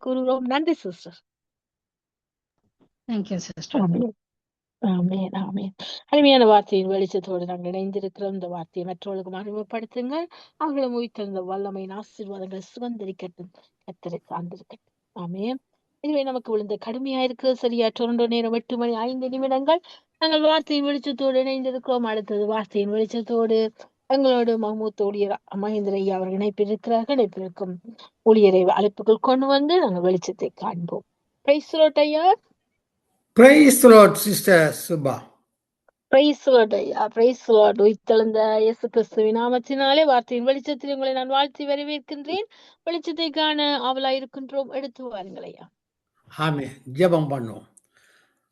கூறுகிறோம். நன்றி sister. Thank you sister. Amen. Amen. Amen. அருமையான வார்த்தையின் வெளிச்சத்தோடு நாங்கள் இணைந்திருக்கிறோம். இந்த வார்த்தையை மற்றவர்களுக்கு அறிமுகப்படுத்துங்கள். அவர்களும் உயிர்த்தெழுந்த வல்லமையின் ஆசீர்வாதங்களை சுதந்திரிக்கட்டும். கர்த்தரை சார்ந்திருக்கட்டும். ஆமென். இதுவே நமக்கு விழுந்த கடுமையா இருக்கிறது. சரியா டொரண்டோ நேரம் 8:05. நாங்கள் வார்த்தையின் வெளிச்சத்தோடு இணைந்திருக்கிறோம். அடுத்தது வார்த்தையின் வெளிச்சத்தோடு எங்களோடு மஹமூத் ஊழியர் மகேந்திர ஐயா அவர்கள் இணைப்பிருக்கிறார்கள். இணைப்பிருக்கும் ஊழியரை அழைப்புகள் கொண்டு வந்து நாங்கள் வெளிச்சத்தை காண்போம். பிரைஸ் தி லார்ட் ஐயா. Praise the Lord, Sister Subha. Praise the lord ஐயா. Praise the lord. உயிர்த்தெழுந்த இயேசு கிறிஸ்துவின் நாமத்தினாலே வார்த்தையின் வெளிச்சத்தில் உங்களை நான் வாழ்த்தி வரவேற்கின்றேன். வெளிச்சத்தை காண ஆவலாய் இருக்கின்றோம். எடுத்து வாருங்கள் ஐயா. ஆமென். ஜெபம் பண்ணுவோம்.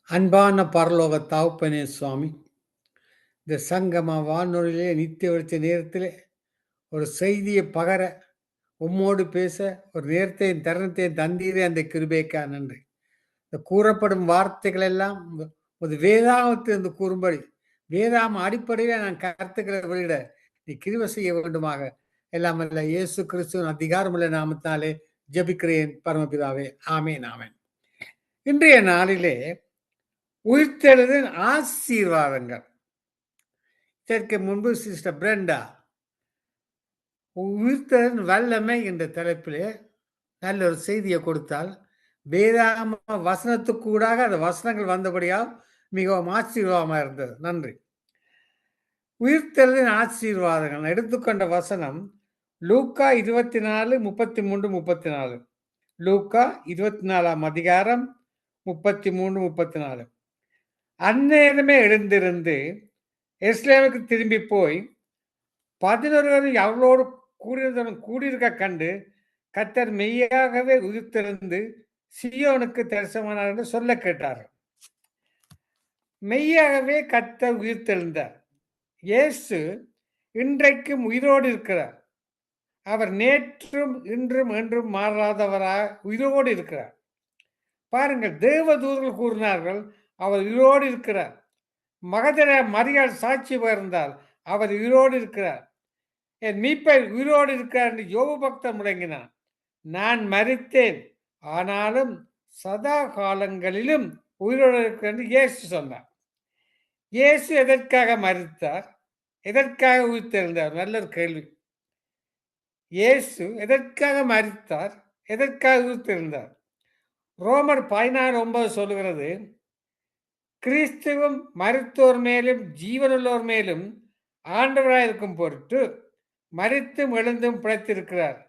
அன்பான பரலோக தகப்பனே சுவாமி, இந்த சங்கம வானொலியிலே நித்திய வெளிச்ச நேரத்திலே ஒரு செய்தியை பகர உம்மோடு பேச ஒரு நேரத்தையும் தருணத்தையும் தந்தீரே, அந்த கிருபைக்கா நன்றி. இந்த கூறப்படும் வார்த்தைகள் எல்லாம் ஒரு வேதாகத்திலிருந்து கூறும்படி வேதாம அடிப்படையில் நான் கருத்துக்களை வெளியிட நீ கிருபை செய்ய வேண்டுமாக எல்லாம் அல்ல இயேசு கிறிஸ்துவின் அதிகாரமுள்ள நாமத்தினாலே ஜெபிக்கிறேன் பரமபிதாவே. ஆமேன். ஆமேன். இன்றைய நாளிலே உயிர்த்தெழுதலின் ஆசீர்வாதங்கள். இதற்கு முன்பு சிஸ்டர் பிரண்டா உயிர்த்தெழுதலின் வல்லமை என்ற தலைப்பிலே நல்ல ஒரு செய்தியை கொடுத்தால், வேதாம வசனத்துக்கூடாக அந்த வசனங்கள் வந்தபடியால் மிகவும் ஆசீர்வாதமாக இருந்தது. நன்றி. உயிர்த்தெழுதலின் ஆசீர்வாதங்கள் எடுத்துக்கொண்ட வசனம் லூக்கா 24:33-34. லூக்கா 24ஆம் அதிகாரம் 33-34. அந்நேரமே எழுந்திருந்து எருசலேமுக்கு திரும்பி போய் 11 அவளோடு கூடியிருக்க கண்டு கர்த்தர் மெய்யாகவே உயிர்த்தெழுந்து சீயோனுக்கு தரிசனமானார் என்று சொல்ல கேட்டார்கள். மெய்யாகவே கர்த்தர் உயிர்த்தெழுந்தார். இயேசு இன்றைக்கும் உயிரோடு இருக்கிறார். அவர் நேற்றும் இன்றும் என்றும் மாறாதவராக உயிரோடு இருக்கிறார். பாருங்கள், தேவதூதர்கள் கூறினார்கள் அவர் உயிரோடு இருக்கிறார். மகதலேனா மரியாள் சாட்சி பகர்ந்தால் அவர் உயிரோடு இருக்கிறார். என் மீட்பர் உயிரோடு இருக்கிறார் என்று யோபு பக்தர் முழங்கினான். நான் மரித்தேன், ஆனாலும் சதா காலங்களிலும் உயிரோடு இருக்கிறார் என்று இயேசு சொன்னார். இயேசு எதற்காக மரித்தார்? எதற்காக உயிர்த்தெழுந்தார்? நல்ல ஒரு கேள்வி. இயேசு எதற்காக மரித்தார்? எதற்காக உயிர்த்தெழுந்தார்? ரோமர் 14:9 சொல்லுகிறது, கிறிஸ்துவும் மரித்தோர் மேலும் ஜீவனுள்ளோர் மேலும் ஆண்டவராக இருக்கும் பொருட்டு மரித்தும் எழுந்தும் பிழைத்திருக்கிறார்.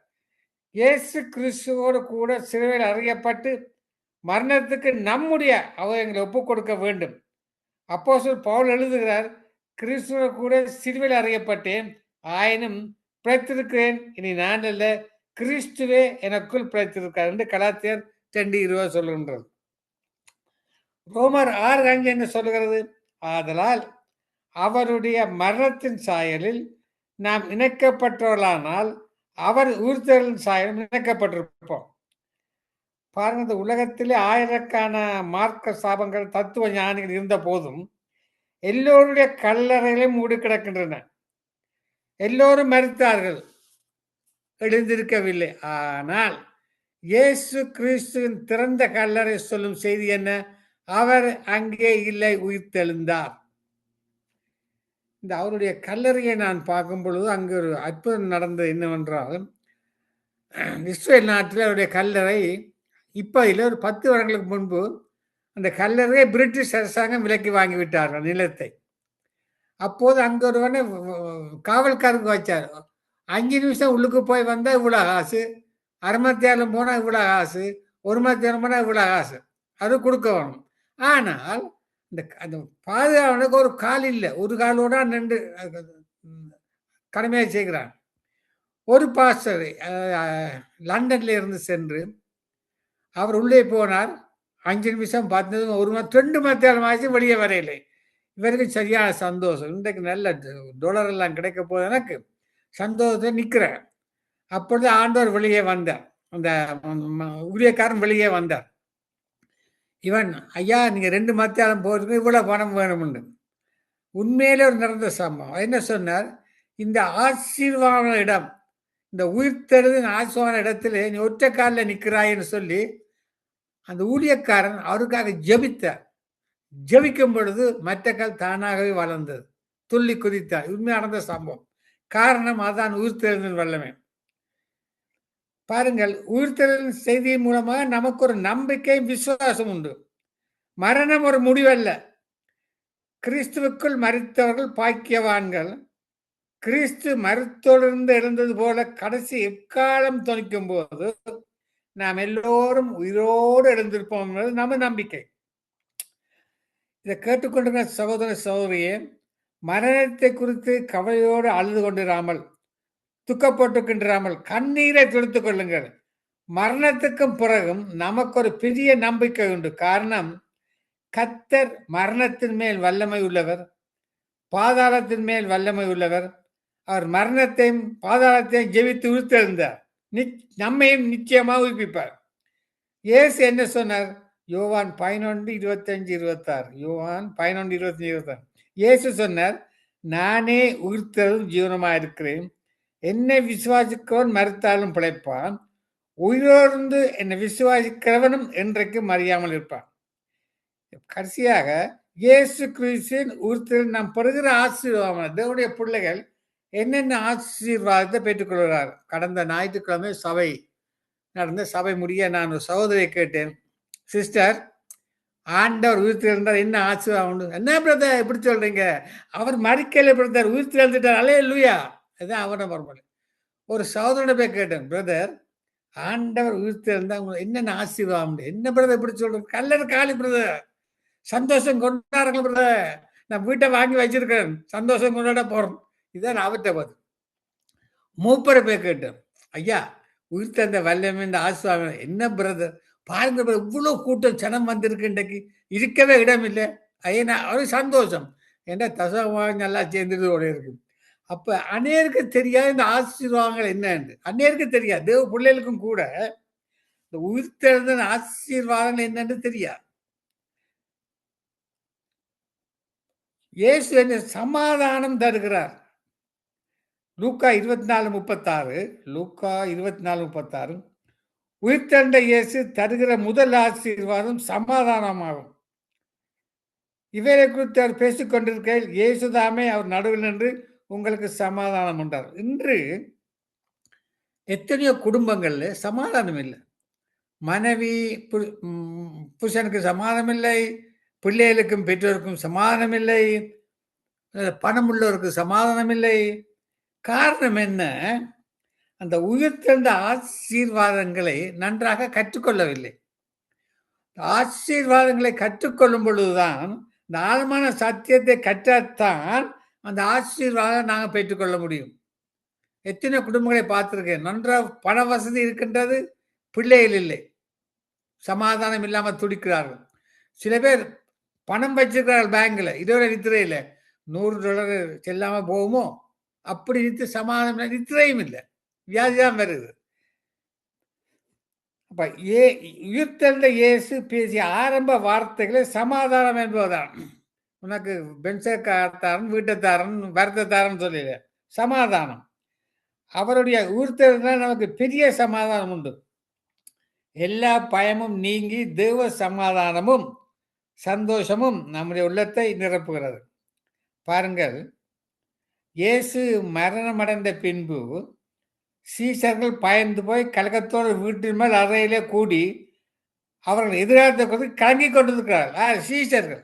இயேசு கிறிஸ்துவோடு கூட சிலுவையில் அறையப்பட்டு மரணத்துக்கு நம்முடைய அவயங்களை ஒப்புக் கொடுக்க வேண்டும். அப்போஸ்தலர் பவுல் எழுதுகிறார், கிறிஸ்துவோடு கூட சிலுவையில் அறையப்பட்டேன், ஆயினும் பிழைத்திருக்கிறேன், இனி நான் அல்ல கிறிஸ்துவே எனக்குள் பிழைத்திருக்கிறார் என்று கலாத்தியர் 2:20 சொல்லுகின்றது. ரோமர் 6:5 என்ன சொல்லுகிறது? ஆதலால் அவருடைய மரணத்தின் சாயலில் நாம் இணைக்கப்பட்டவர்களானால் அவர் உயிர்த்தெழுதலின் சாயலில் இணைக்கப்பட்டிருப்போம். பாருங்க, இந்த உலகத்திலே ஆயிரக்கான மார்க்க சாபங்கள் தத்துவ ஞானிகள் இருந்த போதும் எல்லோருடைய கல்லறைகளையும் மூடி கிடக்கின்றன. எல்லோரும் மரித்தார்கள், எழுந்திருக்கவில்லை. ஆனால் இயேசு கிறிஸ்துவின் திறந்த கல்லறை சொல்லும் செய்தி என்ன? அவர் அங்கே இல்லை, உயிர்த்தெழுந்தார். இந்த அவருடைய கல்லறையை நான் பார்க்கும் பொழுது அங்கு ஒரு அற்புதம் நடந்தது. என்னவென்றால், இஸ்ரேல் நாட்டில் அவருடைய கல்லறை இப்போ இல்லை, ஒரு 10 வருடங்களுக்கு முன்பு அந்த கல்லறையை பிரிட்டிஷ் அரசாங்கம் விலக்கி வாங்கிவிட்டார்கள் நிலத்தை. அப்போது அங்கே ஒருவனை காவல்காரருக்கு வச்சார். 5 நிமிஷம் உள்ளுக்கு போய் வந்தால் இவ்வளோ காசு, அரை மணி நேரம் போனால் இவ்வளோ காசு, 1 மணி நேரம் போனால் இவ்வளோ காசு, அது கொடுக்க வேணும். ஆனால் அந்த பாதுகாவனுக்கு ஒரு கால் இல்லை, ஒரு காலோட நின்று கடமையை செய்கிறான். ஒரு பாஸ்டர் லண்டன்ல இருந்து சென்று அவர் உள்ளே போனார். 5 நிமிஷம் 10 நிமிஷம் 1 மணி 2 மணி நேரம் ஆச்சு, வெளியே வரையில்லை. இவருக்கு சரியான சந்தோஷம், இன்றைக்கு நல்ல டாலர் எல்லாம் கிடைக்க போது எனக்கு சந்தோஷத்தை நிற்கிறேன். அப்பொழுது ஆண்டவர் வெளியே வந்தார், அந்த ஊழியக்காரன் வெளியே வந்தார். இவன், ஐயா நீங்கள் 2 மணி நேரம் போகிறதுக்கு இவ்வளோ பணம் வேணும்னு. உண்மையிலே ஒரு நடந்த சம்பவம். என்ன சொன்னார்? இந்த ஆசீர்வாத இடம் இந்த உயிர்த்தெழுதின் ஆசுவான இடத்துல நீ ஒற்றை காலில் நிற்கிறாயின்னு சொல்லி அந்த ஊழியக்காரன் அவருக்காக ஜெபித்தார். ஜெபிக்கும் பொழுது மற்ற கால் தானாகவே வளர்ந்தது, துள்ளி குதித்தார். உண்மை நடந்த சம்பவம். காரணம் அதான் உயிர்த்தெழுதின் வல்லமை. பாருங்கள், உயிர்த்தெழுதலின் செய்தியின் மூலமாக நமக்கு ஒரு நம்பிக்கை, விசுவாசம் உண்டு. மரணம் ஒரு முடிவல்ல. கிறிஸ்துவுக்குள் மரித்தவர்கள் பாக்கியவான்கள். கிறிஸ்து மருத்துவரிலிருந்து எழுந்தது போல கடைசி எக்காலம் துணிக்கும் போது நாம் எல்லோரும் உயிரோடு எழுந்திருப்போம் என்பது நம்ம நம்பிக்கை. இதை கேட்டுக்கொண்டிருக்கிற சகோதர சகோதரியே, மரணத்தை குறித்து கவலையோடு அழுது கொண்டிராமல், துக்கப்பட்டுக்கின்றாமல் கண்ணீரை துடைத்துக் கொள்ளுங்கள். மரணத்துக்கும் பிறகும் நமக்கு ஒரு பெரிய நம்பிக்கை உண்டு. காரணம், கர்த்தர் மரணத்தின் மேல் வல்லமை உள்ளவர், பாதாளத்தின் மேல் வல்லமை உள்ளவர். அவர் மரணத்தையும் பாதாளத்தையும் ஜெபித்து உயிர்த்தெழுந்தார். நம்மையும் நிச்சயமாக உயிர்ப்பிப்பார். இயேசு என்ன சொன்னார்? யோவான் 11:25-26. யோவான் 11:25-26. இயேசு சொன்னார், நானே உயிர்த்தெழும் ஜீவனமாக இருக்கிறேன். என்னை விசுவாசிக்கிறவன் மரித்தாலும் பிழைப்பான், உயிரோர்ந்து என்னை விசுவாசிக்கிறவனும் என்றைக்கும் அறியாமல் இருப்பான். கடைசியாக இயேசு கிறிஸ்துவின் உயிர்த்தெழுதல் நாம் பெறுகிற ஆசீர்வாதம். தேவனுடைய பிள்ளைகள் என்னென்ன ஆசீர்வாதத்தை பெற்றுக்கொள்கிறார்? கடந்த ஞாயிற்றுக்கிழமை சபை நடந்த சபை முடிய நான் ஒரு சகோதரியை கேட்டேன், சிஸ்டர், ஆண்டவர் உயிர்த்தெழுந்தார், என்ன ஆசீர்வாதம் உண்டு? என்ன பிரதர் எப்படி சொல்றீங்க? அவர் மரிக்கல பிரதர், உயிர்த்தெழுந்துட்டார், அல்லேலூயா. அதுதான் அவரோட மறுமொழி. ஒரு சகோதரனை போய் கேட்டேன், பிரதர், ஆண்டவர் உயிர்த்தெழுந்தா உங்களுக்கு என்னென்ன ஆசீர்வாதம் உண்டு? என்ன பிரதர் எப்படி சொல்றேன்? கல்லர் காலி பிரதர், சந்தோஷம் கொண்டாடுங்க பிரதர், நான் வீட்டை வாங்கி வச்சிருக்கேன், சந்தோஷம் கொண்டாட போறோம். இதான் அவர்கிட்ட பதில். மூப்பரை போய் கேட்டேன், ஐயா உயிர்த்தெழுந்த வல்லமை இந்த ஆசீர்வாதம் என்ன பிரதர்? பாருங்க பிரதர், இவ்வளவு கூட்டம் ஜனம் வந்திருக்கு, இன்றைக்கு இருக்கவே இடம் இல்லை. ஐயா அவரு சந்தோஷம் என்ற தசமாக நல்லா சேர்ந்துட்டு இருக்கு. அப்ப அநேருக்கு தெரியாது இந்த ஆசீர்வாதங்கள் என்னன்னு, அநேருக்கு தெரியாது. தேவ பிள்ளைகளுக்கும் கூட இந்த உயிர்த்தெழுந்த ஆசீர்வாதங்கள் என்னன்னு தெரியாது. இயேசு என்ன சமாதானம் தருகிறார். லூக்கா 24:36. லூக்கா 24:36. உயிர்த்தெழுந்த இயேசு தருகிற முதல் ஆசீர்வாதம் சமாதானமாகும். இவரை குறித்து அவர் பேசிக் கொண்டிருக்கையில் இயேசுதாமே அவர் நடுவில் நின்று உங்களுக்கு சமாதானம் உண்டார். இன்று எத்தனையோ குடும்பங்கள்ல சமாதானம் இல்லை. மனைவி புருஷனுக்கு சமாதானம் இல்லை, பிள்ளைகளுக்கும் பெற்றோருக்கும் சமாதானம் இல்லை, பணம் உள்ளவருக்கு சமாதானம் இல்லை. காரணம் என்ன? அந்த உயிர்த்தெழுந்த ஆசீர்வாதங்களை நன்றாக கற்றுக்கொள்ளவில்லை. ஆசீர்வாதங்களை கற்றுக்கொள்ளும் பொழுதுதான், இந்த ஆழமான சத்தியத்தை கற்றத்தான் அந்த ஆசீர்வாதம் நாங்கள் பெற்றுக்கொள்ள முடியும். எத்தனை குடும்பங்களை பார்த்திருக்கேன், நன்றாக பண வசதி இருக்கின்றது, பிள்ளைகள் இல்லை, சமாதானம் இல்லாமல் துடிக்கிறார்கள். சில பேர் பணம் வச்சிருக்கிறார்கள் பேங்க்ல, இதோட நித்திரையில் $100 செல்லாம போகுமோ அப்படி நித்து சமாதானம், நித்திரையும் இல்லை, வியாதிதான் வருது. அப்ப உயிர்த்தெழுந்த இயேசு பேசிய ஆரம்ப வார்த்தைகளை சமாதானம் என்பதுதான். உனக்கு பென்சக்காரன், வீட்டத்தாரன், வருத்தத்தாரன் சொல்லல, சமாதானம். அவருடைய உயிர்த்தெழுந்தால் நமக்கு பெரிய சமாதானம் உண்டு. எல்லா பயமும் நீங்கி தேவ சமாதானமும் சந்தோஷமும் நம்முடைய உள்ளத்தை நிரப்புகிறது. பாருங்கள், இயேசு மரணமடைந்த பின்பு சீஷர்கள் பயந்து போய் கலக்கத்தோடு வீட்டின் மேல் அறையிலே கூடி அவர்கள் எதிர்காலத்தை குறித்து கலங்கி கொண்டிருக்கிறார்கள். சீஷர்கள்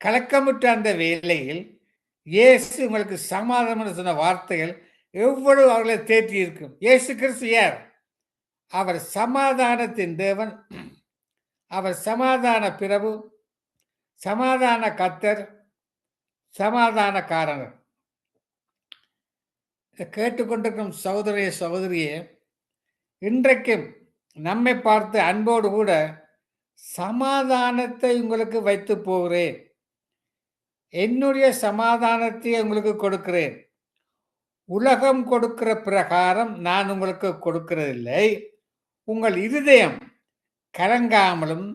கலக்கமுற்ற அந்த வேளையில் இயேசு உங்களுக்கு சமாதானம் சொன்ன வார்த்தைகள் எவ்வளவு அவர்களை தேற்றி இருக்கும். இயேசு கிறிஸ்து யார்? அவர் சமாதானத்தின் தேவன், அவர் சமாதான பிரபு, சமாதான கர்த்தர், சமாதான காரணர். கேட்டுக்கொண்டிருக்கும் சகோதரிய சகோதரியே, இன்றைக்கும் நம்மை பார்த்து அன்போடு கூட சமாதானத்தை உங்களுக்கு வைத்து போகிறேன், என்னுடைய சமாதானத்தை உங்களுக்கு கொடுக்கிறேன், உலகம் கொடுக்கிற பிரகாரம் நான் உங்களுக்கு கொடுக்கிறதில்லை, உங்கள் இருதயம் கலங்காமலும்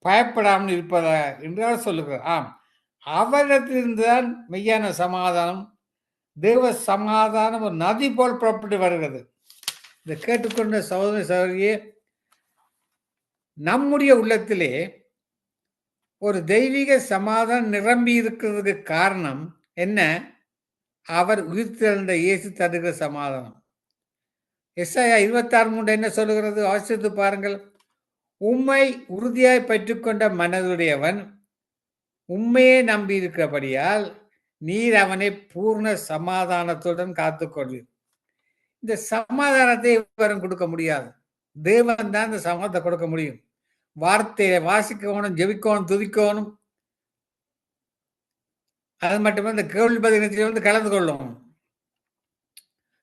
பயப்படாமல் இருப்பதா என்று அவர் சொல்லுகிறார். ஆம், அவரிடத்திலிருந்துதான் மெய்யான சமாதானம், தேவ சமாதானம் ஒரு நதி போல் புறப்பட்டு வருகிறது. இதை கேட்டுக்கொண்ட சகோதர சகோதரியே, நம்முடைய உள்ளத்திலே ஒரு தெய்வீக சமாதானம் நிரம்பி இருக்கிறதுக்கு காரணம் என்ன? அவர் உயிர்த்தெழுந்த இயேசு தருகிற சமாதானம். எஸ்ஐயா 26:3 என்ன சொல்லுகிறது? வாசித்து பாருங்கள். உம்மை உறுதியாய் பற்றிக்கொண்ட மனதுடையவன் உண்மையே நம்பி இருக்கிறபடியால் நீர் அவனை பூர்ண சமாதானத்துடன் காத்துக்கொள்வீர். இந்த சமாதானத்தை எவரும் கொடுக்க முடியாது. தேவன் தான் இந்த சமாதானத்தை கொடுக்க முடியும். வார்த்தையை வாசிக்கணும், ஜெபிக்கணும், துதிக்கணும். அது மட்டுமே இந்த கேள்வி பதினத்தில் வந்து கலந்து கொள்ளணும்.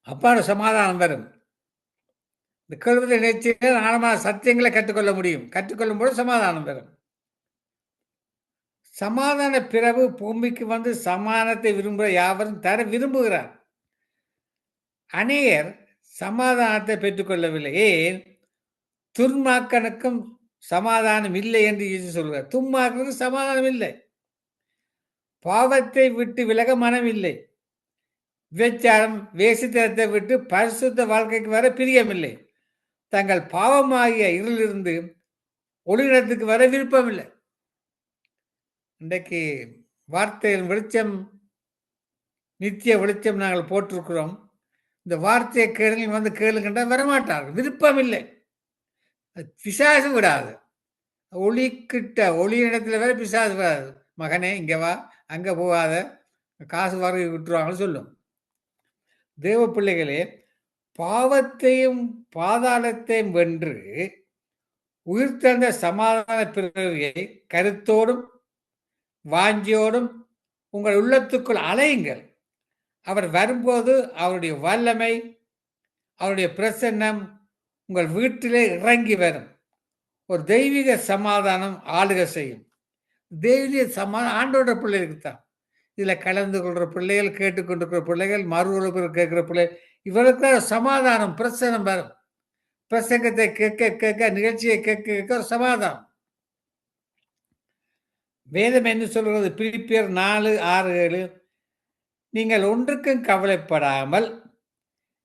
அப்பாட சமாதானம் வரும். இந்த கேள்வி நிகழ்ச்சியில் ஆழமான சத்தியங்களை கற்றுக்கொள்ள முடியும். கற்றுக்கொள்ளும் போது சமாதானம் வரும். சமாதான பிறகு பூமிக்கு வந்து சமாதானத்தை விரும்புகிற யாவரும் தர விரும்புகிறார். அநேகர் சமாதானத்தை பெற்றுக்கொள்ளவில்லை. ஏன்? துன்மாக்கனுக்கும் சமாதானம் இல்லை என்று இயேசு சொல்கிறார். துன்மாக்கனுக்கு சமாதானம் இல்லை. பாவத்தை விட்டு விலக மனம் இல்லை. விபச்சாரம் வேசித்தனத்தை விட்டு பரிசுத்த வாழ்க்கைக்கு வர பிரியமில்லை. தங்கள் பாவமாகிய இருளிலிருந்து ஒளியிடத்துக்கு வர விருப்பமில்லை. இன்றைக்கு வார்த்தையின் வெளிச்சம், நித்திய வெளிச்சம் நாங்கள் போட்டிருக்கிறோம். இந்த வார்த்தையை கேளுங்க வந்து கேளுங்கன்றா வரமாட்டார்கள். விருப்பம் இல்லை. பிசாசு விடாது. ஒளிக்கிட்ட ஒளி இடத்துல வேற பிசாசு விடாது. மகனே இங்கே வா, அங்கே போகாத, காசு வர விட்டுருவாங்கன்னு சொல்லும். தேவ பிள்ளைகளே, பாவத்தையும் பாதாளத்தையும் வென்று உயிர்த்தெழுந்த சமாதான பிறவியை கருத்தோடும் வாஞ்சியோடும் உங்கள் உள்ளத்துக்குள் அலையுங்கள். அவர் வரும்போது அவருடைய வல்லமை, அவருடைய பிரசன்னம் உங்கள் வீட்டிலே இறங்கி வரும். ஒரு தெய்வீக சமாதானம் ஆளுகை செய்யும். தெய்வீக சமாதானம் ஆண்டோட பிள்ளைகளுக்கு தான். இதில் கலந்து கொள்கிற பிள்ளைகள், கேட்டுக்கொண்டிருக்கிற பிள்ளைகள், மறுவழுப்பு கேட்கிற பிள்ளைகள், இவருக்கு சமாதானம் பிரசனம் வரும். பிரசங்கத்தை கேட்க கேட்க, நிகழ்ச்சியை கேட்க கேட்க ஒரு சமாதானம். வேதம் என்ன சொல்கிறது? பிலிப்பியர் 4:6-7 நீங்கள் ஒன்றுக்கும் கவலைப்படாமல்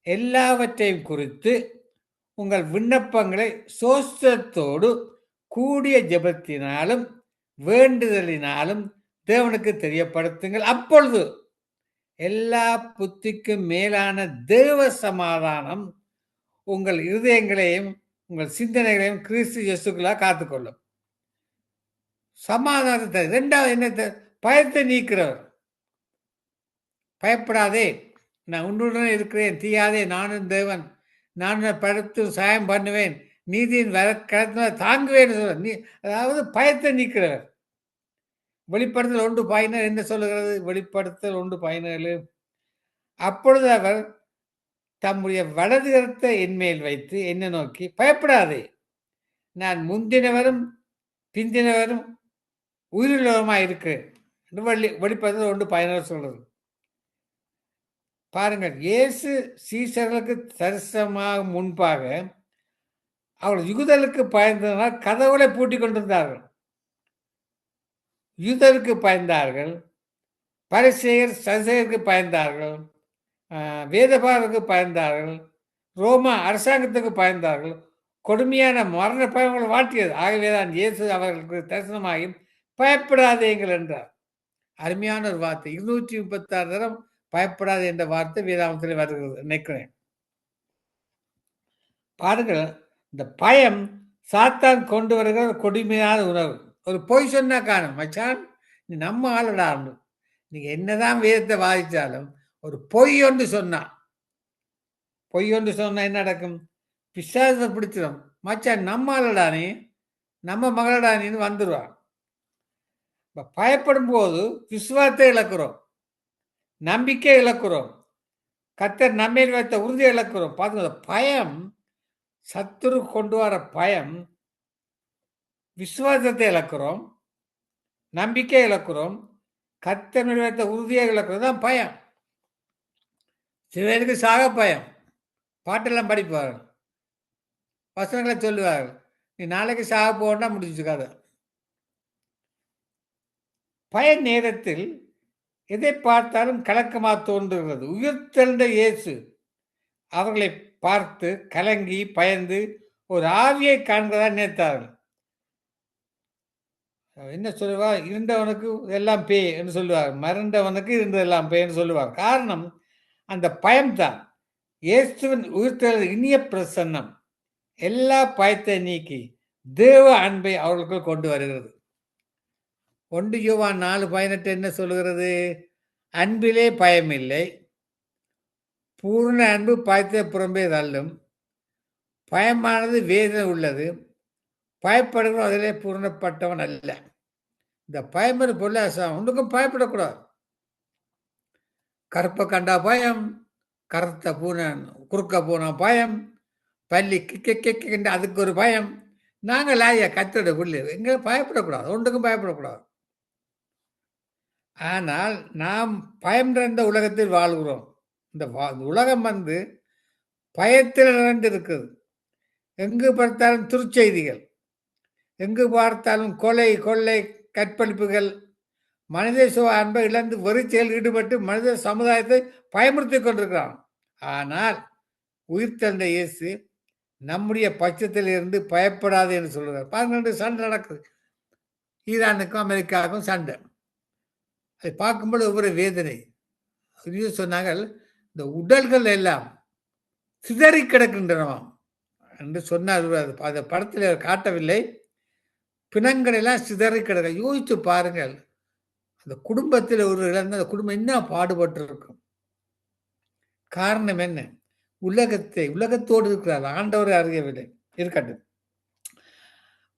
எல்லாவற்றையும் குறித்து உங்கள் விண்ணப்பங்களை சோஸ்தத்தோடு கூடிய ஜெபத்தினாலும் வேண்டுதலினாலும் தேவனுக்கு தெரியப்படுத்துங்கள். அப்பொழுது எல்லா புத்திக்கும் மேலான தேவ சமாதானம் உங்கள் இருதயங்களையும் உங்கள் சிந்தனைகளையும் கிறிஸ்து இயேசுக்குள்ளாக காத்துக்கொள்ளும். சமாதானத்தை இரண்டாவது என்ன? பயத்தை நீக்கிறவர். பயப்படாதே, நான் உன்னுடன் இருக்கிறேன், தீயாதே, நானும் தேவன், நான் படுத்து சாயம் பண்ணுவேன், நீதியின் வர கடத்த தாங்குவேன் சொல்ற. அதாவது பயத்தை நீக்கிறவர். வெளிப்படுத்தல் 1:17 என்ன சொல்லுகிறது? வெளிப்படுத்தல் 1:17 அப்பொழுது அவர் தம்முடைய வலது கரத்தை என்மேல் வைத்து என்ன நோக்கி, பயப்படாதே, நான் முந்தினவரும் பிந்தினவரும் உயிருள்ளவருமாய் இருக்கிறேன். வெளிப்படுத்தல் 1:17 சொல்றது. பாருங்கள், இயேசு சீசர்களுக்கு தரிசனமாக முன்பாக அவர்கள் யூதருக்கு பயந்ததனால் கதவுகளை பூட்டிக் கொண்டிருந்தார்கள். யூதருக்கு பயந்தார்கள், பரிசேயர் சதுசேயருக்கு பயந்தார்கள், வேதபாரருக்கு பயந்தார்கள், ரோமா அரசாங்கத்துக்கு பயந்தார்கள். கொடுமையான மரண பயங்களை வாழ்த்தியது. ஆகவேதான் இயேசு அவர்களுக்கு தரிசனமாகி பயப்படாதீங்கள் என்றார். அருமையான ஒரு வார்த்தை. 236 தரம் பயப்படாது என்ற வார்த்தை வேதாந்தத்தில் வருகிறது நினைக்கிறேன். பாருங்கள், இந்த பயம் சாத்தான் கொண்டு வருகிற கொடுமையான உணர்வு. ஒரு பொய் சொன்னா காணும், மச்சான் நீ நம்ம ஆளடான்னு. நீங்க என்னதான் வேதத்தை வாதிச்சாலும் ஒரு பொய் ஒன்று சொன்னா என்ன நடக்கும்? பிசாசை பிடிச்சிடும். மச்சான் நம்ம ஆளடானே, நம்ம மகளடானின்னு வந்துடுவான். பயப்படும் போது விசுவாசத்தை இழக்கிறோம், நம்பிக்கை இழக்கிறோம், கர்த்தர் நம்மேல் வைத்த உறுதியை இழக்கிறோம். பாருங்க, பயம், சத்துரு கொண்டு வர பயம், விசுவாசத்தை இழக்கிறோம், நம்பிக்கை இழக்கிறோம், கர்த்தர் மேல் வைத்த உறுதியை இழக்கிறோம். தான் பயம். சிலருக்கு சாக பயம். பாட்டெல்லாம் படிப்பார்கள், வசனங்களை சொல்லுவார்கள், நீ நாளைக்கு சாக போனா முடிச்சுக்காத. பய நேரத்தில் எதை பார்த்தாலும் கலக்கமா தோன்றுகிறது. உயிர்த்தெழுந்த இயேசு அவர்களை பார்த்து கலங்கி பயந்து ஒரு ஆவியை காண்கிறதா நினைத்தார்கள். என்ன சொல்லுவார்? இருண்டவனுக்கு எல்லாம் பேய் என்று சொல்லுவார். மறந்தவனுக்கு இருந்ததெல்லாம் பேய் என்று சொல்லுவார். காரணம் அந்த பயம்தான். இயேசுவின் உயிர்த்தெழுதல் இனிய பிரசன்னம் எல்லா பயத்தை நீக்கி தேவ அன்பை அவர்களுக்குள் கொண்டு வருகிறது. 1 யோவான் 4:18 என்ன சொல்லுகிறது? அன்பிலே பயமில்லை, பூர்ண அன்பு பயத்தை புறம்பே தள்ளும், பயமானது வேதனை உள்ளது, பயப்படுகிறோம் அதிலே பூர்ணப்பட்டவன் அல்ல. இந்த பயமது பொல்லாசம் ஒன்றுக்கும் பயப்படக்கூடாது. கருப்பை கண்டா பயம், கருத்த பூனை குறுக்க போனா பயம், பள்ளி கிக்க அதுக்கு ஒரு பயம். நாங்கள் ஆயா கத்தோட புள்ளி எங்கே பயப்படக்கூடாது, ஒன்றுக்கும் பயப்படக்கூடாது. ஆனால் நாம் பயம் நிறைந்த உலகத்தில் வாழ்கிறோம். இந்த உலகம் பயத்தில் நிறைந்திருக்குது. எங்கு பார்த்தாலும் துர்ச்செய்திகள், எங்கு பார்த்தாலும் கொலை கொள்ளை கற்பழிப்புகள், மனித அன்பை இழந்து வெறிச்செயல் ஈடுபட்டு மனித சமுதாயத்தை பயமுறுத்தி கொண்டிருக்கிறான். ஆனால் உயிர்த்தெழுந்த இயேசு நம்முடைய பட்சத்தில் இருந்து பயப்படாது என்று சொல்கிறார். பாருங்க, சண்டை நடக்குது. ஈரானுக்கும் அமெரிக்காவுக்கும் சண்டை. அதை பார்க்கும்போது ஒவ்வொரு வேதனை. சொன்னார்கள், இந்த உடல்கள் எல்லாம் சிதறி கிடக்கின்றனவாம் என்று சொன்னார். அந்த படத்தில் காட்டவில்லை. பிணங்கள் எல்லாம் சிதறி கிடக்க. யோசித்து பாருங்கள், அந்த குடும்பத்தில் ஒரு இழந்த அந்த குடும்பம் என்ன பாடுபட்டு இருக்கும். காரணம் என்ன? உலகத்தோடு இருக்கிறார், ஆண்டவரை அறியவில்லை. இருக்கட்டும்,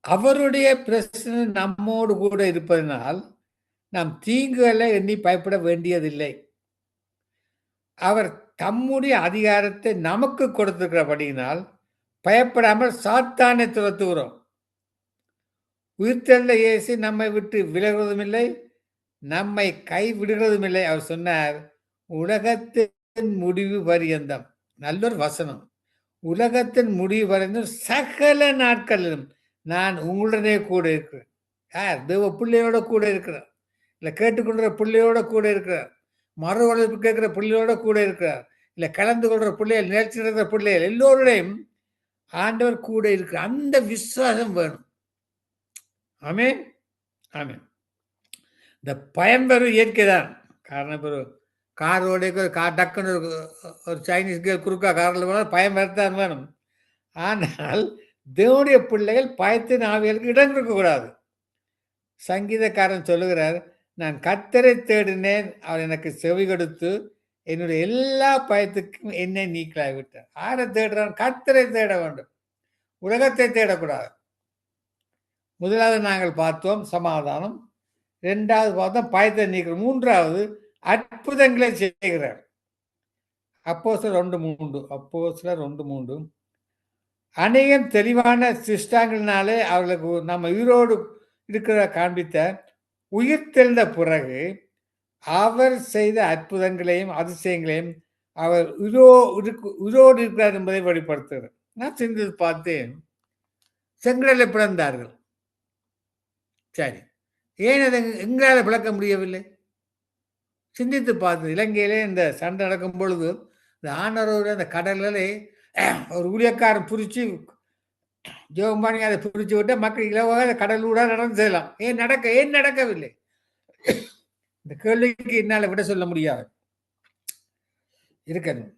அவருடைய பிரச்சனை நம்மோடு கூட இருப்பதனால் நாம் தீங்குகளை எண்ணி பயப்பட வேண்டியதில்லை. அவர் தம்முடைய அதிகாரத்தை நமக்கு கொடுத்திருக்கிறபடியினால் பயப்படாமல் சாத்தானை துரத்துகிறோம். உயிர்த்தெழுந்த இயேசு நம்மை விட்டு விலகுவதும் இல்லை, நம்மை கைவிடுகிறதும் இல்லை. அவர் சொன்னார், உலகத்தின் முடிவு பரியந்தம். நல்லொரு வசனம். உலகத்தின் முடிவு பரியந்தம் சகல நாட்களிலும் நான் உங்களுடனே கூட இருக்கிறேன். யார்? தேவ பிள்ளையோட கூட இருக்கிறார். இல்லை கேட்டுக்கொள்கிற பிள்ளையோட கூட இருக்கிறார். மறு வளர்ப்பு கேட்கிற பிள்ளையோட கூட இருக்கிறார். இல்லை கலந்து கொள்கிற பிள்ளைகள், நிகழ்ச்சி நடக்கிற பிள்ளைகள் எல்லோருடையும் ஆண்டவர் கூட இருக்கிற அந்த விசுவாசம் வேணும். ஆமென், ஆமென். இந்த பயம் பெறும் இயற்கை தான். காரணம், இப்போ காரோட டக்குன்னு ஒரு சைனீஸ் குறுக்கா காரில் போனால் பயம் வரத்தான் வேணும். ஆனால் தேவனுடைய பிள்ளைகள் பயத்தின் ஆவிகளுக்கு இடம் கொடுக்கக்கூடாது. சங்கீதக்காரன் சொல்லுகிறார், நான் கர்த்தரை தேடினேன், அவர் எனக்கு செவி கொடுத்து என்னுடைய எல்லா பயத்துக்கும் என்னை நீக்கலாகிவிட்டார். ஆரை தேடுறான்? கர்த்தரை தேட வேண்டும், உலகத்தை தேடக்கூடாது. முதலாவது நாங்கள் பார்த்தோம் சமாதானம், 2வது பார்த்தோம் பயத்தை நீக்கிறோம், 3வது அற்புதங்களை செய்கிறார். அப்போஸ்தலர் 2:3 அநேகம் தெளிவான சிஷ்டாங்களினாலே அவர்களுக்கு நம்ம உயிரோடு இருக்கிற காண்பித்த உயிர்த்தெழுந்த பிறகு அவர் செய்த அற்புதங்களையும் அதிசயங்களையும் அவர் உயிரோடு இருக்கிறார் என்பதை வெளிப்படுத்துகிறார். நான் சிந்தித்து பார்த்தேன், செங்கடலை பிளந்தார்கள். சரி, ஏன் அதை எங்களால் விளக்க முடியவில்லை? சிந்தித்து பார்த்து, இலங்கையிலே இந்த சண்டை நடக்கும் பொழுது இந்த ஆனரோட அந்த கடலிலே ஒரு ஊழியக்காரன் பிரித்து ஜோம்பானி அதை பிரித்து விட்டு மக்கள் இலவாக அந்த கடலூட நடந்து செய்யலாம். ஏன் நடக்கவில்லை? இந்த கேள்விக்கு என்னால் விட சொல்ல முடியாது. இருக்கணும்.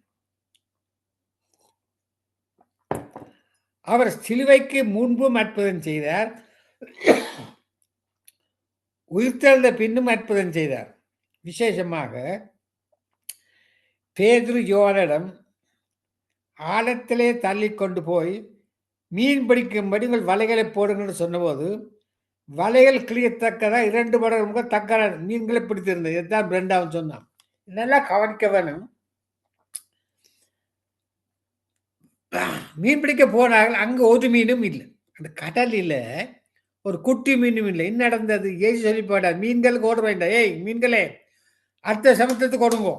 அவர் சிலுவைக்கு முன்பும் அற்புதம் செய்தார், உயிர்த்தெழுந்த பின்னும் அற்புதம் செய்தார். விசேஷமாக பேதுரு யோவானிடம் ஆழத்திலே தள்ளி கொண்டு போய் மீன் பிடிக்கும்படி உங்கள் வலைகளை போடுங்கன்னு சொன்னபோது வலைகள் கிளியத்தக்கதாக 2 மடங்கு தக்க மீன்களை பிடித்திருந்தது. இதுதான் பிரண்டாவும் சொன்னான். நல்லா கவனிக்க வேணும். மீன் பிடிக்க போனார்கள், அங்கே ஒரு மீனும் இல்லை. அந்த கடலில் ஒரு குட்டி மீனும் இல்லை. என்ன நடந்தது? ஏசி சொல்லி போட்டார், மீன்களுக்கு ஓட வேண்டாம், ஏய் மீன்களே அடுத்த சமுத்திரத்துக்கு ஓடுங்கோ.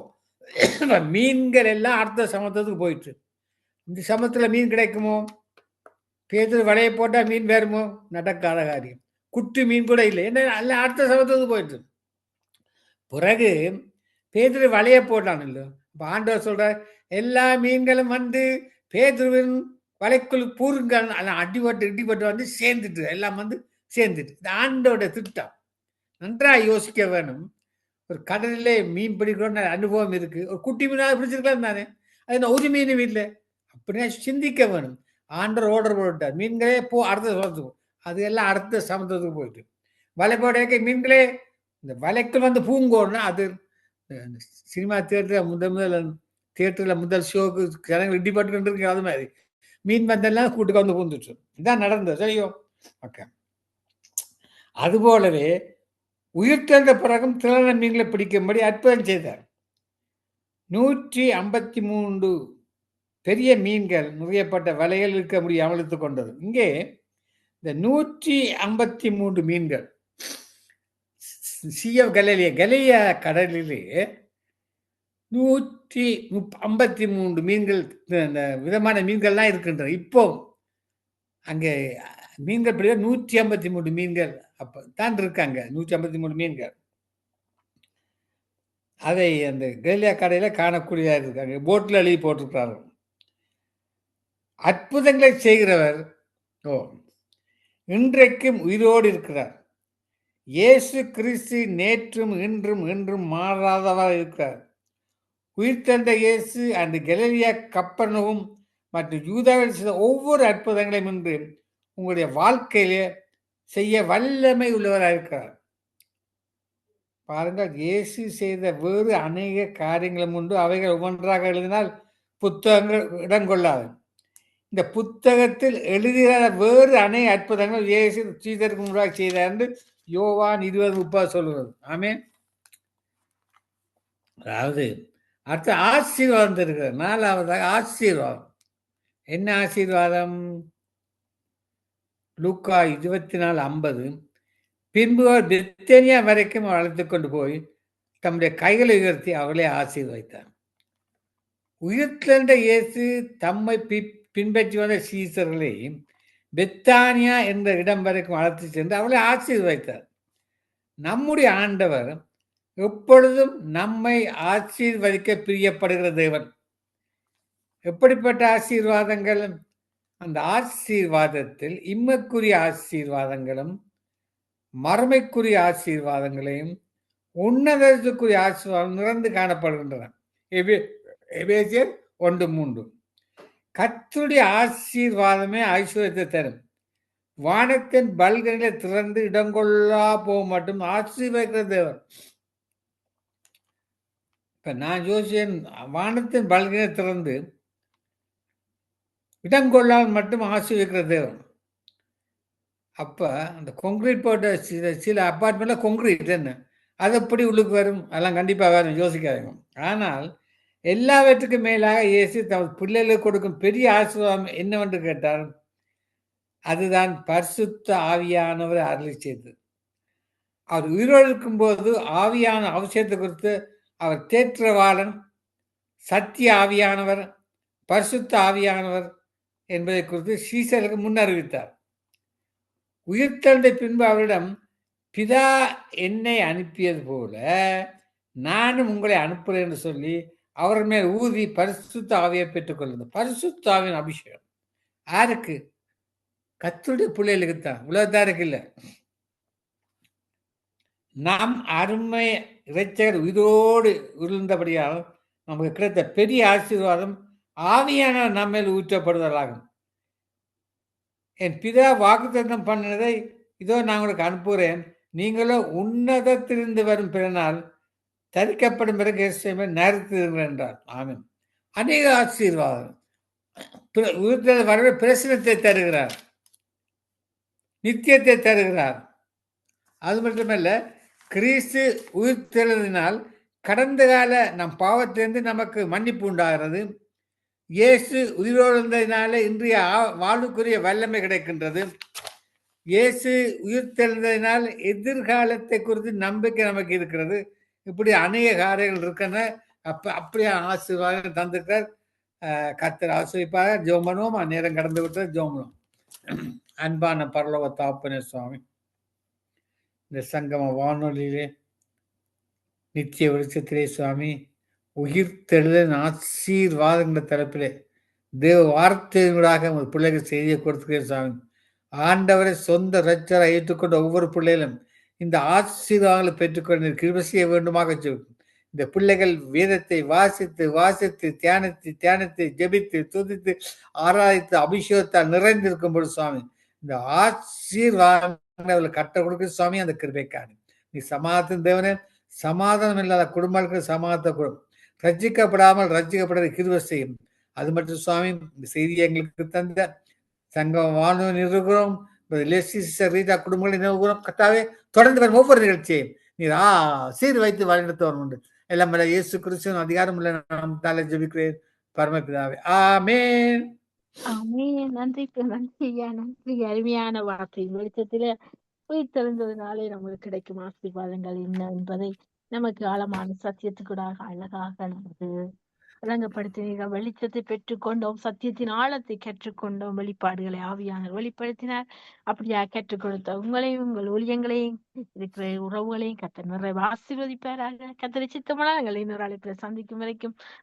மீன்கள் எல்லாம் அடுத்த சமுத்திரத்துக்கு போயிட்டு, இந்த சமுத்திரத்தில் மீன் கிடைக்குமோ? பேதர் வலையை போட்டால் மீன் வேறுமோ? நடக்காத காரியம். குட்டி மீன் கூட இல்லை. என்ன எல்லாம் அடுத்த சமுத்திரத்துக்கு போயிட்டு. பிறகு பேதுரு வலைய போட்டான் இல்ல. இப்ப ஆண்டவர் சொல்றார், எல்லா மீன்களும் வந்து பேதுருவின் வலைக்குள் பூருங்கள். அடிபட்டு இடிபட்டு வந்து சேர்ந்துட்டு எல்லாம் வந்து சேர்ந்துட்டு. இந்த ஆண்டோட திட்டம் நன்றா யோசிக்க வேணும். ஒரு கடலிலே மீன் பிடிக்கணும்னு அனுபவம் இருக்கு. ஒரு குட்டி மீனாக பிடிச்சிருக்கலாம் தானே. அது நான் ஒரு மீனும் இல்லை. அப்படின்னா சிந்திக்க வேணும். ஆண்டவர் ஆர்டர் போட்டார். மீன்களே போ அடுத்த சமுத்திரம். அது எல்லாம் அடுத்த சமுத்திரத்துக்கு போயிட்டு வலை போட மீன்களே இந்த வலைக்குள் வந்து பூங்கோன்னா அது சினிமா தியேட்டர் முதல் ஷோக்கு ஜனங்கள் இடிபட்டு இருக்கு. அது மாதிரி மீன் வந்தெல்லாம் கூட்டுக்கு வந்து பூந்துச்சு. இதான் நடந்தது. சரியோ ஓகே. அதுபோலவே உயிர்த்தெழுந்த பிறகும் திரளான மீன்களை பிடிக்கும்படி அற்புதம் செய்தார். 153 பெரிய மீன்கள் நிறையப்பட்ட வலைகள் இருக்க முடியாமல் இழுத்துக் கொண்டது. இங்கே இந்த 153 மீன்கள் கலிலியா கடலிலே 153 மீன்கள் விதமான மீன்கள்லாம் இருக்கின்றன. இப்போ அங்கே மீன்கள் பிடிக்க 153 மீன்கள் அப்ப தான் இருக்காங்க. 153 மீன்கள் அதை அந்த கலிலியா கடையில காணக்கூடியதா இருக்காங்க. போட்டில் எழுதி போட்டிருக்கிறார்கள். அற்புதங்களை செய்கிறவர் இன்றைக்கும் உயிரோடு இருக்கிறார். இயேசு கிறிஸ்து நேற்றும் இன்றும் என்றும் மாறாதவர் இருக்கிறார். உயிர்த்தெழுந்த இயேசு அந்த கலிலியா கப்பர்நகூம் மற்றும் யூதாவில் செய்த ஒவ்வொரு அற்புதங்களையும் இன்று உங்களுடைய வாழ்க்கையிலே செய்ய வல்லமை உள்ளவராக இருக்கிறார். பாருங்கள், இயேசு செய்த வேறு அநேக காரியங்களும் உண்டு. அவைகள் ஒவ்வொன்றாக எழுதினால் புத்தகங்கள் இடங்கொள்ளாது. இந்த புத்தகத்தில் எழுதுகிற வேறு அநேக அற்புதங்கள் இயேசு சீடருக்கு முன்பாக செய்தார் என்று யோவான் 20:30 சொல்லுகிறது. ஆமே. அதாவது அடுத்த ஆசீர்வாதம் இருக்கிறது. 4வதாக ஆசீர்வாதம். என்ன ஆசீர்வாதம்? லூக்கா 24:50. பின்பு அவர் பெத்தேனியா வரைக்கும் அவர் அழைத்து கொண்டு போய் தம்முடைய கைகளை உயர்த்தி அவளை ஆசீர்வதித்தார். உயிர்த்தெழுந்த இயேசு தம்மை பின்பற்றி வந்த சீசர்களை பெத்தானியா என்ற இடம் வரைக்கும் அழைத்து சென்று அவளை ஆசீர்வதித்தார். நம்முடைய ஆண்டவர் எப்பொழுதும் நம்மை ஆசீர்வதிக்க பிரியப்படுகிற தேவன். எப்படிப்பட்ட ஆசீர்வாதங்கள்? அந்த ஆசீர்வாதத்தில் இம்மக்குரிய ஆசீர்வாதங்களும் மறுமைக்குரிய ஆசீர்வாதங்களையும் உன்னதத்துக்குரிய ஆசீர்வாதம் நிறைந்து காணப்படுகின்றன. எபேசியர் 1:3. கர்த்தருடைய ஆசீர்வாதமே ஐஸ்வர்யத்தை தரும். வானத்தின் பல்கனிலே திறந்து இடங்கொள்ளா போக மட்டும் ஆசீர்வதிக்கிற தேவன். இப்ப நான் யோசிச்சேன், வானத்தின் பல்கனை திறந்து இடங்கொள்ளாமல் மட்டும் ஆசீர்வதிக்கிற தேவன். அப்ப அந்த கொங்கிரீட் போட்ட சில அப்பார்ட்மெண்ட்ல கொங்கிரீட் என்ன அது எப்படி உள்ளுக்கு வரும்? அதெல்லாம் கண்டிப்பா வரும், யோசிக்காதீங்க. ஆனால் எல்லாவற்றுக்கும் மேலாக இயேசு தமது பிள்ளைகளுக்கு கொடுக்கும் பெரிய ஆசீர்வாதம் என்னவென்று கேட்டால் அதுதான் பரிசுத்த ஆவியானவர் அருளி செய்தது. அவர் உயிரோடு இருக்கும் போது ஆவியான அவசியத்தை குறித்து அவர் தேற்றவாளன், சத்திய ஆவியானவர், பரிசுத்த ஆவியானவர் என்பதை குறித்து சீசருக்கு முன்னறிவித்தார். உயிர்த்தெழுந்த பின்பு அவரிடம், பிதா என்னை அனுப்பியது போல நானும் உங்களை அனுப்புகிறேன் என்று சொல்லி அவர் மேல் ஊதி பரிசுத்த ஆவியை பெற்றுக் கொள்ளுங்கள். பரிசுத்த ஆவியின் அபிஷேகம் யாருக்கு? கர்த்தருடைய பிள்ளைகளுக்கு தான், உலகத்தாருக்கு இல்லை. நாம் அருமை இறைச்சகர் உயிரோடு இருந்தபடியால் நமக்கு கிடைத்த பெரிய ஆசீர்வாதம் ஆவியான நம்மேல் ஊற்றப்படுதலாகும். என் பிதா வாக்குத்தத்தம் பண்ணினதை இதோ நான் உங்களுக்கு அனுப்புகிறேன். நீங்களோ உன்னதத்திலிருந்து வரும் பிறனால் தரிக்கப்படும் பிறகு நேரத்தில் என்றார். ஆமீன். அநேக ஆசீர்வாதம். வரவே பிரசனத்தை தருகிறார், நித்தியத்தை தருகிறார். அது மட்டுமல்ல, கிறிஸ்து உயிர்த்தெழுதினால் கடந்த கால நம் பாவத்திலிருந்து நமக்கு மன்னிப்பு உண்டாகிறது. இயேசு உயிரோடு இருந்ததினால இன்றைய வாழ்வுக்குரிய வல்லமை கிடைக்கின்றது. இயேசு உயிர்த்தெழுந்ததினால் எதிர்காலத்தை குறித்து நம்பிக்கை நமக்கு இருக்கிறது. இப்படி அநேக காரியங்கள் இருக்கின்றன. அப்படியே ஆசீர்வாதம் தந்திருக்கார். கர்த்தர் ஆசீர்வதிப்பாக. ஜெபம் பண்ணுவோம். நேரம் கடந்து விட்டது. ஜெபம் பண்ணுவோம். அன்பான பரலோக தகப்பனே சுவாமி, இந்த சங்கம வானொலியிலே நித்திய வெளிச்சத்திலே சுவாமி உயிர் தெழுதலின் ஆசீர்வாதங்கிற தலைப்பிலே தேவ வார்த்தையினூடாக உங்கள் பிள்ளைகள் செய்தியை கொடுத்துக்கிறேன் சுவாமி. ஆண்டவரை சொந்த இரட்சகரை ஏற்றுக்கொண்ட ஒவ்வொரு பிள்ளைகளும் இந்த ஆசீர்வாதங்களை பெற்றுக்கொண்டு கிருபை செய்ய வேண்டுமாக சொல்லும். இந்த பிள்ளைகள் வேதத்தை வாசித்து வாசித்து தியானித்து தியானித்து ஜெபித்து துதித்து ஆராய்த்து அபிஷேகத்தால் நிறைந்திருக்கும் பொழுது சுவாமி இந்த ஆசீர்வாதங்களை கட்ட கொடுக்க சுவாமி அந்த கிருபைக்கான நீ சமாதான தேவனே, சமாதானம் இல்லாத குடும்பங்களுக்கு சமாதானத்தை கொடும். ரட்சிக்கப்படாமல் ரட்சிக்கப்பட கிருபை செய்யும். அது மட்டும் சுவாமி இந்த செய்தியை எங்களுக்கு தந்த சங்கம் வானொலி நிறுவுகிறோம், ரீதா குடும்பங்களை நிறுவுகிறோம். கட்டாவே தொடர்ந்து வரும் ஒவ்வொரு நிகழ்ச்சியையும் நீர் சீர் வைத்து வழிநடத்துவோம் உண்டு. எல்லாம் வல்ல இயேசு கிறிஸ்துவின் அதிகாரம் உள்ள நாமத்தாலே ஜெபிக்கிறேன் பரமபிதாவே. ஆமென். ஆமென். நன்றி நன்றி ஐயா, நன்றி. அருமையான வார்த்தை வெளிச்சத்தில உயிர்த்தெழுந்ததினாலே நமக்கு கிடைக்கும் ஆசீர்வாதங்கள் என்ன என்பதை நமக்கு ஆழமான சத்தியத்துக்கூடாக அழகாக நமக்கு விளங்கப்படுத்தினீர்கள். வெளிச்சத்தை பெற்றுக்கொண்டோம், சத்தியத்தின் ஆழத்தை கற்றுக்கொண்டோம், வெளிப்பாடுகளை ஆவியானவர் வெளிப்படுத்தினார். அப்படியா கற்றுக் கொடுத்த உங்களையும் உங்கள் ஊழியங்களையும் இருக்கிற உறவுகளையும் கர்த்தர் நிறைவு ஆசீர்வதிப்பாராக. கர்த்தரை சித்தமானால் எங்களை இன்னொரு அழைப்பில் சந்திக்கும் வரைக்கும்